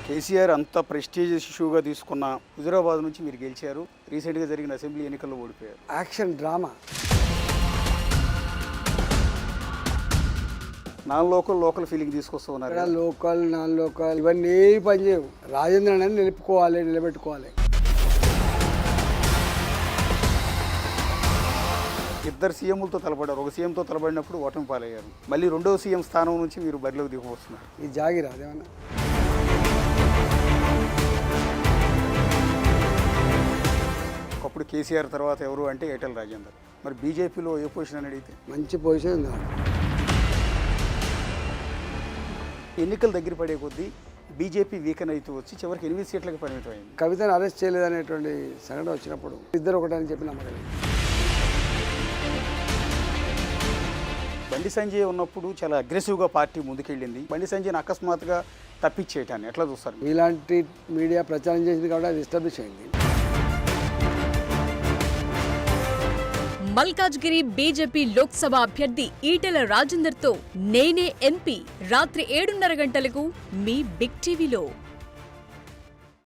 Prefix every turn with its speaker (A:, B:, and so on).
A: కేసీఆర్ అంత ప్రెస్టీజియస్ ఇష్యూగా తీసుకున్న హుజురాబాద్ నుంచి మీరు గెలిచారు. రీసెంట్గా జరిగిన అసెంబ్లీ ఎన్నికల్లో ఓడిపోయారు.
B: Action drama.
A: లోకల్ ఫీలింగ్ తీసుకొస్తూ ఉన్నారు.
B: లోకల్ నాన్ లోకల్ ఇవన్నీ పని చేయవు. రాజేంద్ర అనేది నిలబెట్టుకోవాలి.
A: ఇద్దరు సీఎంలతో తలపడ్డారు. ఒక సీఎంతో తలబడినప్పుడు ఓటమి పాలయ్యారు. మళ్ళీ రెండో సీఎం స్థానం నుంచి మీరు బరిలోకి దిగవస్తున్నారు.
B: ఇది జాగిరా అదేమన్నా.
A: ఒకప్పుడు కేసీఆర్ తర్వాత ఎవరు అంటే ఈటెల రాజేందర్. మరి బీజేపీలో ఏ పొజిషన్ అని అడిగితే
B: మంచి పొజిషన్ ఉంది.
A: ఎన్నికలు దగ్గర పడే కొద్దీ బీజేపీ వీకెన్ అయితే వచ్చి చివరికి 8 సీట్లకు పరిమితమైంది.
B: కవితను అరెస్ట్ చేయలేదనేటువంటి సంఘటన వచ్చినప్పుడు ఇద్దరు ఒకటని చెప్పి నమ్మకం.
A: బండి సంజయ్ ఉన్నప్పుడు చాలా అగ్రెసివ్గా పార్టీ ముందుకెళ్ళింది. బండి సంజయ్ని అకస్మాత్తుగా తప్పించేయటాన్ని ఎట్లా చూస్తారు?
B: ఇలాంటి మీడియా ప్రచారం చేసింది కాబట్టి అది ఎస్టాబ్లిష్ అయింది.
C: మల్కాజ్గిరి బీజేపీ లోక్సభ అభ్యర్థి ఈటెల రాజేందర్తో నేనే ఎంపీ రాత్రి 7:30 గంటలకు మీ బిగ్ టీవీలో.